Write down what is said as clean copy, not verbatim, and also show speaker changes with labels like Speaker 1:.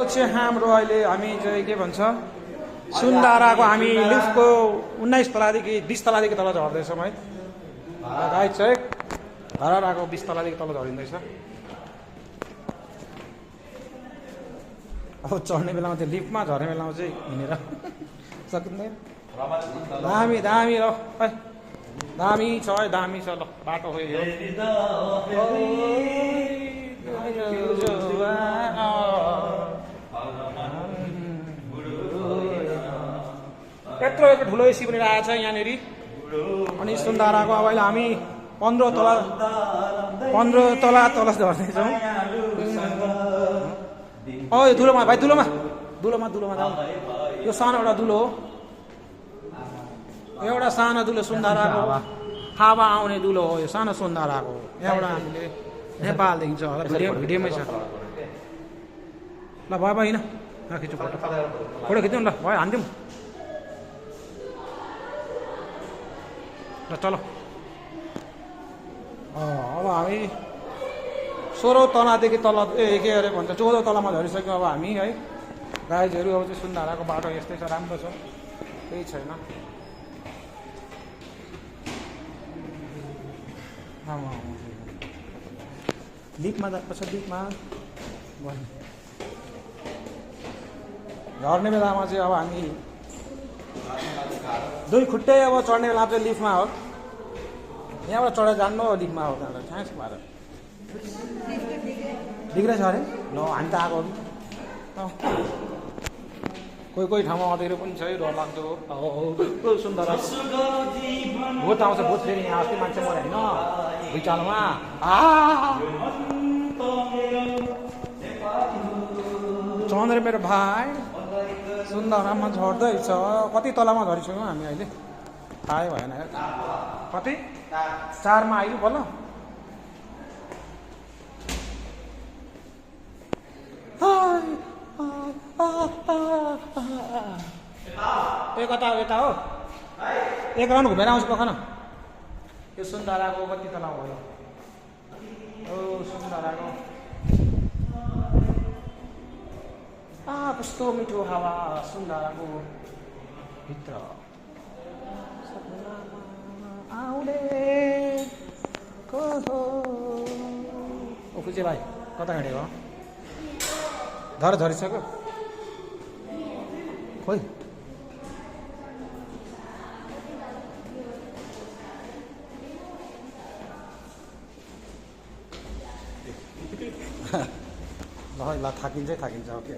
Speaker 1: चाहिँ हाम्रो अहिले हामी चाहिँ के भन्छ सुन्दाराको हामी लिफ्टको 19 तलादेखि 20 तलादेखि तल झर्दैछौँ है। राइट चाहिँ घरको 20 तलादेखि तल झरिँदैछ। अब चढ्ने बेलामा चाहिँ लिफ्टमा, झर्ने बेलामा चाहिँ हिँडेर सकिँदैन। दामी दामी र है, दामी छ है, दामी छ। ल बाटो हो यो। यत्रो यत्रो ठुलो एसी पनि राखेको छ यहाँनिर। अनि सुन्दाराको अब अहिले हामी 15 तला तल झर्दैछौँ। यो दुलोमा भाइ, दुलोमा जाउँ। यो सानो एउटा दुलो हो, एउटा सानो दुलो सुन्दाराको हावा आउने दुलो हो यो, सानो सुन्दाराको। यहाँबाट हामीले नेपाल देखिन्छ होला, भिडियोमै छ। ल भयो होइन, खिच्नु फोटो खिच्यौँ। ल भयो, हानिदिउँ ल, चलो। अब हामी 16 तलादेखि तल के अरे भन्छ 14 तलामा झरिसक्यौँ अब हामी है गाइजहरू। अब चाहिँ सुन्दाराको बाटो यस्तै छ, राम्रो छ, केही छैन। लिफ्टमा जानुपर्छ, लिफ्टमा झर्ने बेलामा चाहिँ अब हामी दुई खुट्टै अब चढ्ने बेला चाहिँ लिफ्टमा हो। यहाँबाट चढेर जान्नु हो, लिफ्टमा हो त्यहाँबाट छ्यास भएर बिग्रेछ अरे। ल हामी त आएको कोही कोही ठाउँमा अँधेरो पनि छ है, डर लाग्दो। सुन्दर भूत आउँछ, भूत फेरि यहाँ अस्ति मान्छे मऱ्यो होइन भुइँचालोमा। चन्द्र मेरो भाइ सुन्दरमा झर्दैछ। कति तलामा झरिसक्यौँ हामी अहिले थाहै भएन। कति 4मा आयो बल्ल। यता हो, एक राउन्ड घुमेर आउँछु पख न। यो सुन्दाराको कति तला भयो? सुन्दाराको कस्तो मिठो हावा सुन्दाराको भित्र आउने को हो। खुसी भाइ कता हिँडेको? झरिसक्यो खोइ। ल थाकिन्छ के